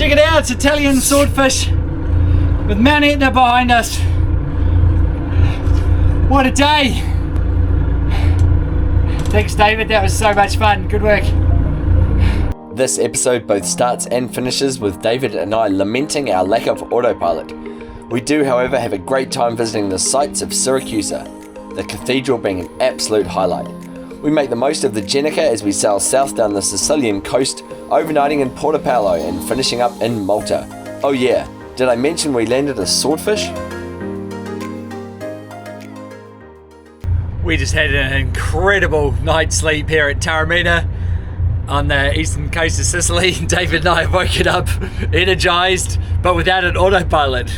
Check it out, it's Italian swordfish with Mount Etna behind us. What a day! Thanks David, that was so much fun, good work. This episode both starts and finishes with David and I lamenting our lack of autopilot. We do, however, have a great time visiting the sights of Syracusa, the cathedral being an absolute highlight. We make the most of the Jenica as we sail south down the Sicilian coast, overnighting in Portopalo and finishing up in Malta. Oh yeah, did I mention we landed a swordfish? We just had an incredible night's sleep here at Taormina on the eastern coast of Sicily. David and I have woken up energized, but without an autopilot.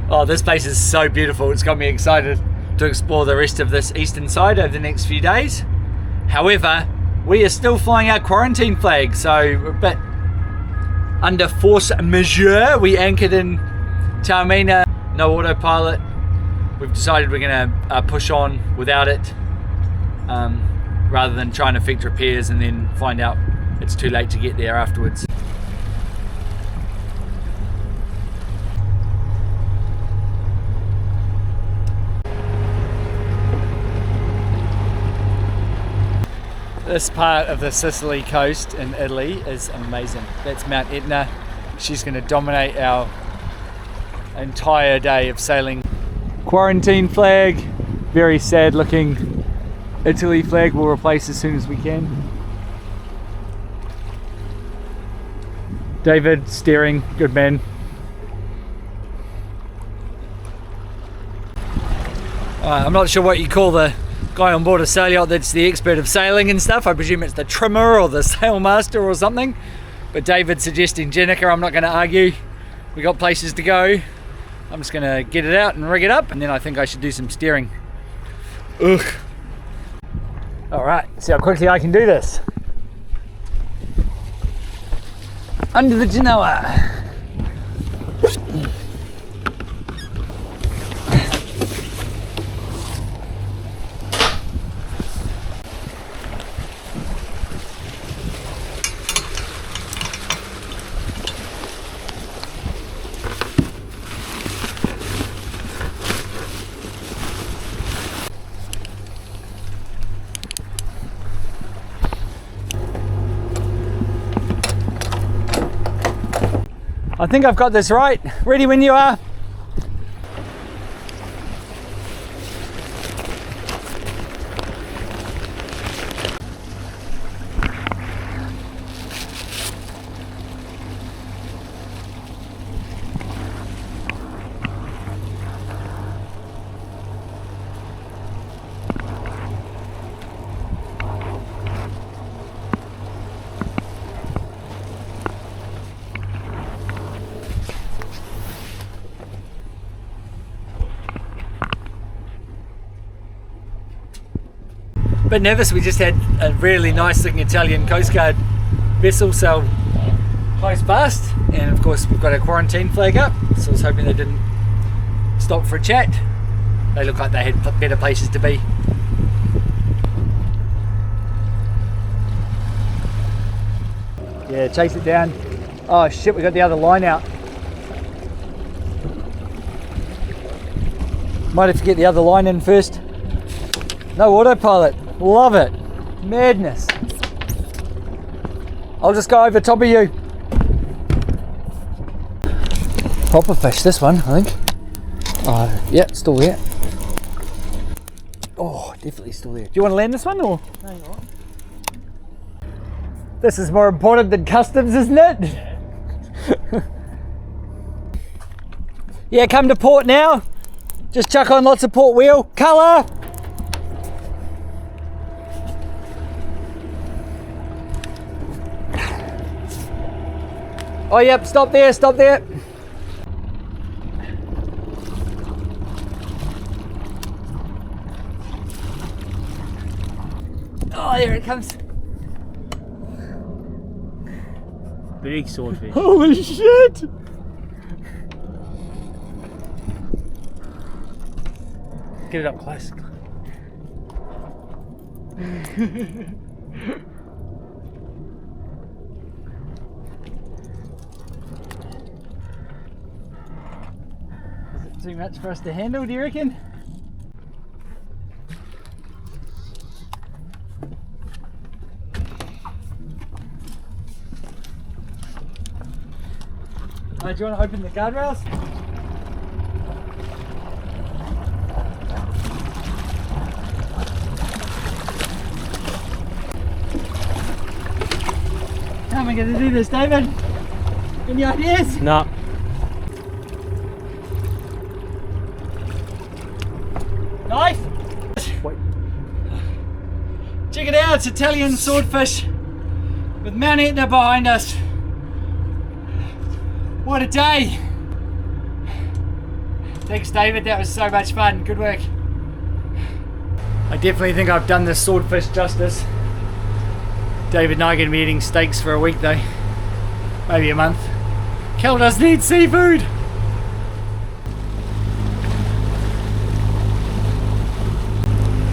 Oh, this place is so beautiful. It's got me excited to explore the rest of this eastern side over the next few days. However, we are still flying our quarantine flag, so we're a bit under force majeure. We anchored in Taormina, no autopilot. We've decided we're going to push on without it, rather than trying to effect repairs and then find out it's too late to get there afterwards. This part of the Sicily coast in Italy is amazing. That's Mount Etna. She's going to dominate our entire day of sailing. Quarantine flag, very sad looking Italy flag we'll replace as soon as we can. David steering, good man. I'm not sure what you call the guy on board a sail yacht that's the expert of sailing and stuff. I presume it's the trimmer or the sailmaster or something. But David's suggesting Jenica, I'm not going to argue. We got places to go. I'm just going to get it out and rig it up, and then I think I should do some steering. Ugh. Alright, see how quickly I can do this. Under the Genoa. I think I've got this right. Ready when you are. Bit nervous, we just had a really nice looking Italian Coast Guard vessel sail close past, and of course we've got a quarantine flag up, so I was hoping they didn't stop for a chat. They look like they had better places to be. Yeah, chase it down. Oh shit, we got the other line out. Might have to get the other line in first. No autopilot. Love it. Madness. I'll just go over top of you. Proper fish, this one, I think. Oh, yeah, still there. Oh, definitely still there. Do you want to land this one or? No, you're right. This is more important than customs, isn't it? Yeah. Yeah, come to port now. Just chuck on lots of port wheel. Colour. Oh yep, stop there, stop there. Oh, there it comes. Big swordfish. Holy shit! Get it up close. too much for us to handle, do you reckon? Do you want to open the guardrails? How am I going to do this, David? Any ideas? No. Knife? Wait. Check it out, it's Italian swordfish with Mount Etna behind us. What a day! Thanks, David, that was so much fun. Good work. I definitely think I've done this swordfish justice. David and I are going to be eating steaks for a week though. Maybe a month. Kel does need seafood!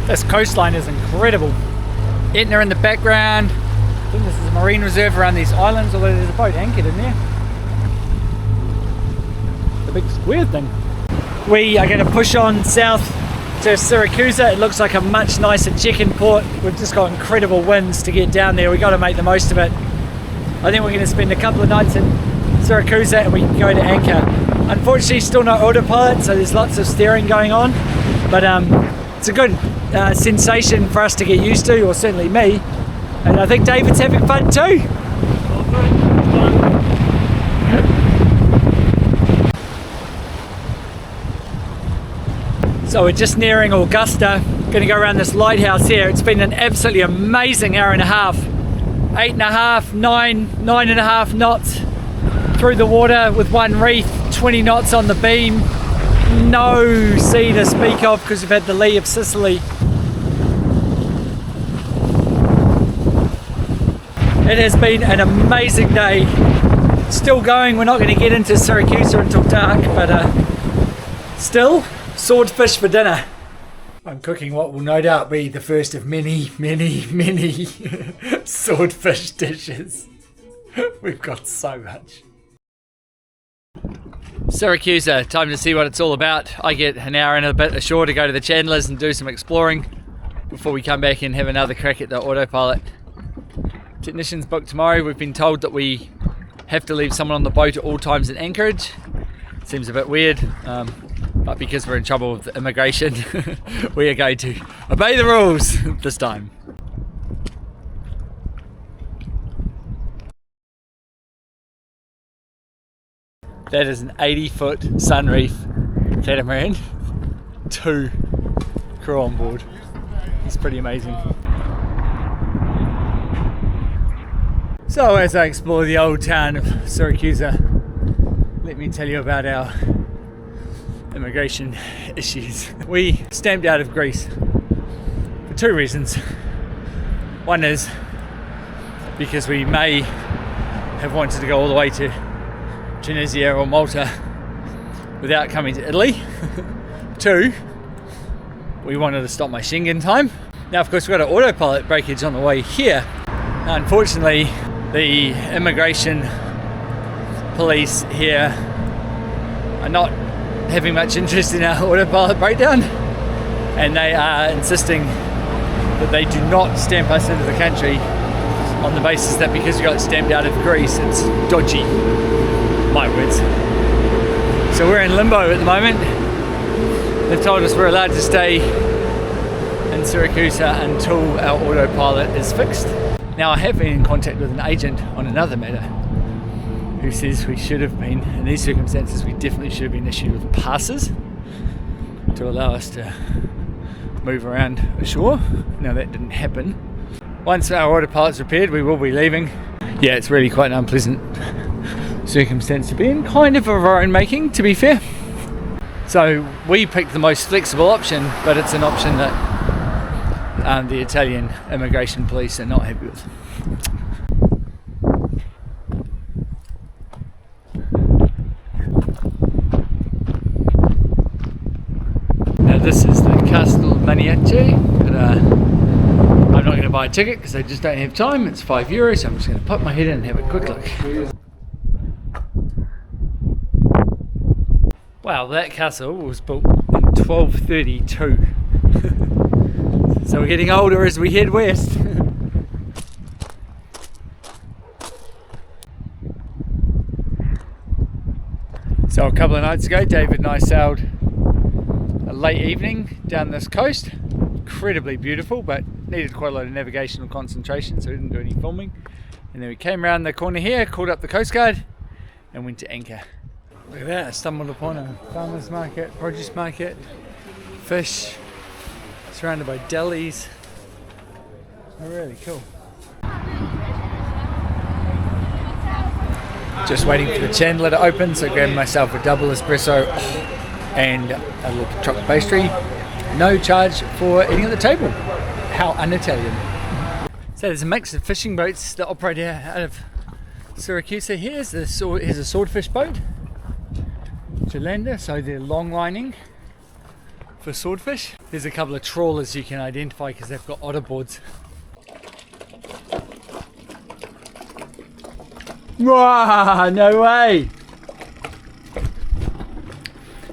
This coastline is incredible. Etna in the background. I think this is a marine reserve around these islands, although there's a boat anchored in there. The big square thing. We are going to push on south to Syracusa. It looks like a much nicer check-in port. We've just got incredible winds to get down there. We've got to make the most of it. I think we're going to spend a couple of nights in Syracusa and we can go to anchor. Unfortunately, still no autopilot, so there's lots of steering going on. But it's a good sensation for us to get used to, or certainly me. And I think David's having fun too. So we're just nearing Augusta. Going to go around this lighthouse here. It's been an absolutely amazing hour and a half. 8.5, 9.5 knots through the water with one reef, 20 knots on the beam. No sea to speak of because we've had the lee of Sicily. It has been an amazing day. Still going. We're not going to get into Syracusa until dark, but still, swordfish for dinner. I'm cooking what will no doubt be the first of many, many, many swordfish dishes. We've got so much. Syracusa, time to see what it's all about. I get an hour and a bit ashore to go to the Chandlers and do some exploring before we come back and have another crack at the autopilot. Technician's booked tomorrow. We've been told that we have to leave someone on the boat at all times in anchorage. Seems a bit weird, but because we're in trouble with immigration, we are going to obey the rules this time. That is an 80-foot sunreef catamaran, 2 crew on board. It's pretty amazing. So as I explore the old town of Syracusa, let me tell you about our immigration issues. We stamped out of Greece for 2 reasons. One is because we may have wanted to go all the way to Tunisia or Malta without coming to Italy. 2, we wanted to stop my Schengen time. Now of course we've got an autopilot breakage on the way here. Now, unfortunately, the immigration police here are not having much interest in our autopilot breakdown, and they are insisting that they do not stamp us into the country on the basis that because we got stamped out of Greece it's dodgy. My words. So we're in limbo at the moment. They've told us we're allowed to stay in Syracusa until our autopilot is fixed. Now I have been in contact with an agent on another matter who says we should have been, in these circumstances, we definitely should have been issued with passes to allow us to move around ashore. Now that didn't happen. Once our autopilot's repaired, we will be leaving. Yeah, it's really quite an unpleasant circumstance to be in, kind of our own making, to be fair. So we picked the most flexible option, but it's an option that the Italian immigration police are not happy with. Now this is the Castel Maniace, but I'm not going to buy a ticket because I just don't have time. It's €5, so I'm just going to pop my head in and have a quick look. Wow, that castle was built in 1232. So we're getting older as we head west. So a couple of nights ago, David and I sailed a late evening down this coast. Incredibly beautiful, but needed quite a lot of navigational concentration, so we didn't do any filming. And then we came around the corner here, called up the Coast Guard, and went to anchor. Look at that, I stumbled upon a farmer's market, produce market, fish, surrounded by delis. Oh, really cool. Just waiting for the chandler to open, so grabbing myself a double espresso and a little chocolate pastry. No charge for eating at the table. How un-Italian. So there's a mix of fishing boats that operate out of Syracusa. Here's a swordfish boat, Zealand, so they're long lining for swordfish. There's a couple of trawlers you can identify because they've got otter boards. Wow, no way!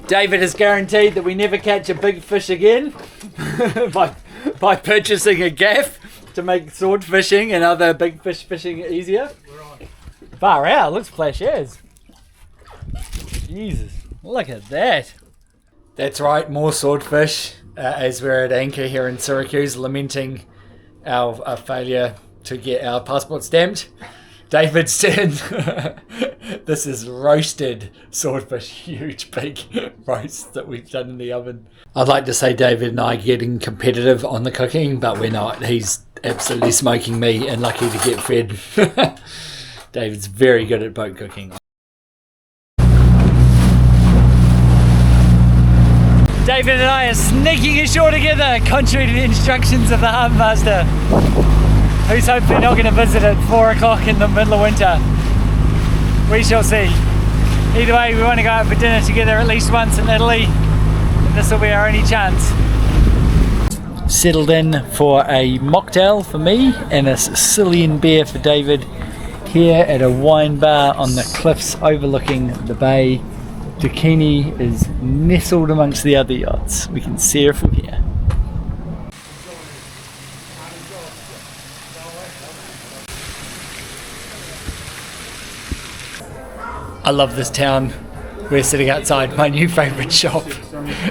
David has guaranteed that we never catch a big fish again by purchasing a gaff to make sword fishing and other big fish fishing easier. Far out, looks flash as. Jesus, look at that. That's right, more swordfish as we're at anchor here in Syracuse, lamenting our failure to get our passport stamped. David's turn. This is roasted swordfish, huge big roast that we've done in the oven. I'd like to say David and I are getting competitive on the cooking, but we're not. He's absolutely smoking me and lucky to get fed. David's very good at boat cooking. David and I are sneaking ashore together, contrary to the instructions of the harbour master, who's hopefully not going to visit at 4 o'clock in the middle of winter. We shall see. Either way, we want to go out for dinner together at least once in Italy. This will be our only chance. Settled in for a mocktail for me and a Sicilian beer for David here at a wine bar on the cliffs overlooking the bay. Dakini is nestled amongst the other yachts. We can see her from here. I love this town. We're sitting outside my new favourite shop.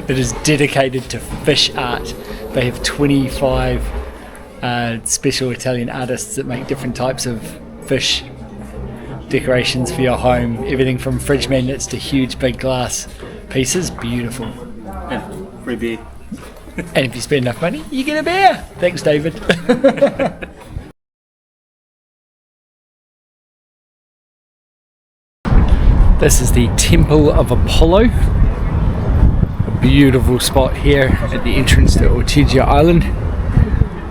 It is dedicated to fish art. They have 25 special Italian artists that make different types of fish decorations for your home. Everything from fridge magnets to huge big glass pieces. Beautiful. And free beer. And if you spend enough money, you get a beer. Thanks, David. This is the Temple of Apollo. A beautiful spot here at the entrance to Ortigia Island,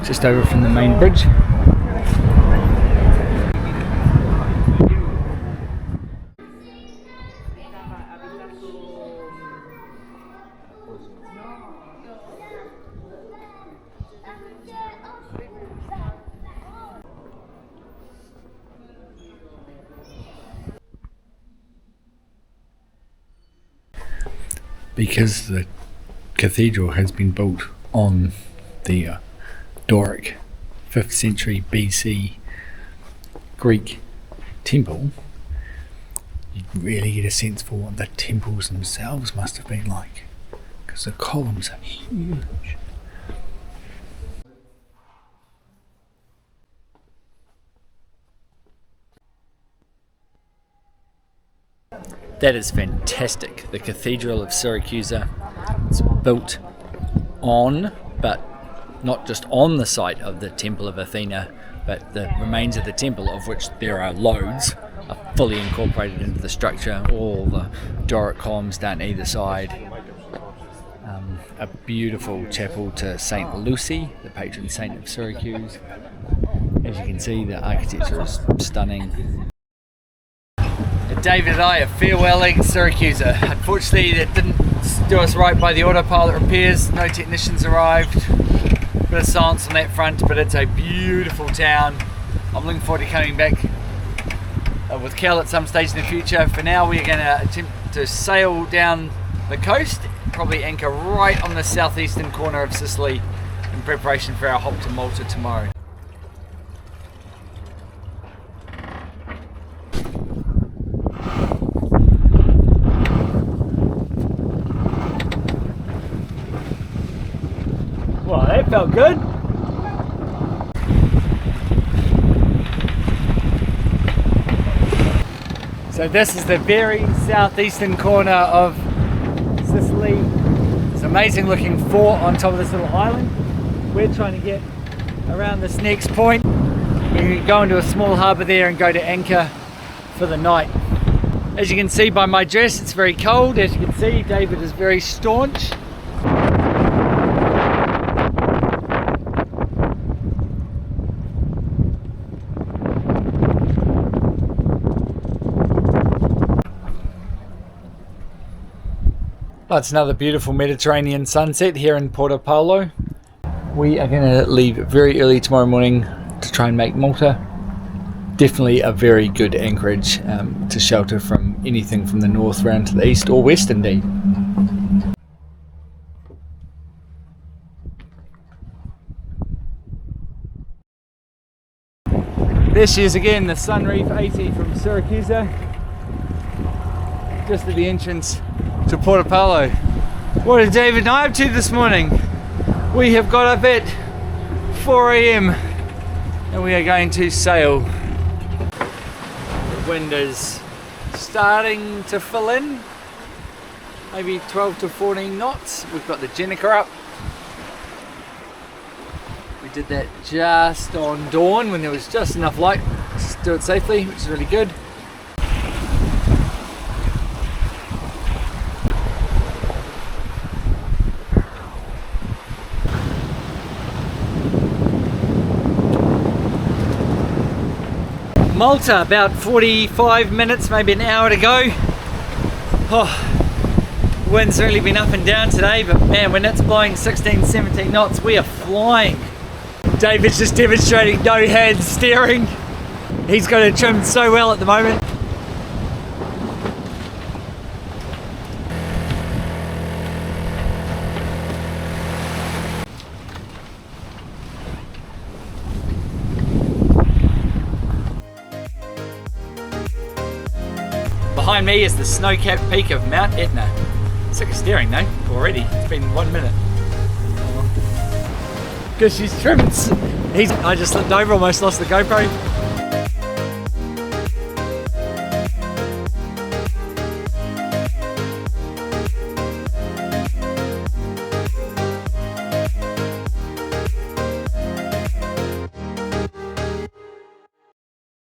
just over from the main bridge. Because the cathedral has been built on the Doric 5th century BC Greek temple, you really get a sense for what the temples themselves must have been like, because the columns are huge. That is fantastic. The Cathedral of Syracusa. It's built on, but not just on the site of the Temple of Athena, but the remains of the temple, of which there are loads, are fully incorporated into the structure. All the Doric columns down either side. A beautiful chapel to Saint Lucy, the patron saint of Syracuse. As you can see, the architecture is stunning. David and I are farewelling Syracusa. Unfortunately, that didn't do us right by the autopilot repairs. No technicians arrived. Bit of silence on that front, but it's a beautiful town. I'm looking forward to coming back with Kel at some stage in the future. For now, we are going to attempt to sail down the coast, probably anchor right on the southeastern corner of Sicily in preparation for our hop to Malta tomorrow. Well, that felt good. So this is the very southeastern corner of Sicily. It's an amazing looking fort on top of this little island. We're trying to get around this next point. We go into a small harbour there and go to anchor for the night. As you can see by my dress, it's very cold. As you can see, David is very staunch. Oh, it's another beautiful Mediterranean sunset here in Porto Paulo. We are going to leave very early tomorrow morning to try and make Malta. Definitely a very good anchorage to shelter from anything from the north round to the east or west indeed. There she is again, the Sunreef 80 from Syracusa. Just at the entrance to Porto Paulo. What are David and I up to this morning? We have got up at 4 AM and we are going to sail. The wind is starting to fill in, maybe 12 to 14 knots. We've got the Jenica up. We did that just on dawn when there was just enough light to do it safely, which is really good. Malta, about 45 minutes, maybe an hour to go. Oh, the wind's really been up and down today, but man, when it's blowing 16, 17 knots, we are flying. David's just demonstrating no hand steering. He's got it trimmed so well at the moment. Behind me is the snow-capped peak of Mount Etna. Sick of steering though, already. It's been 1 minute. Because she's trimmed. I just slipped over, almost lost the GoPro.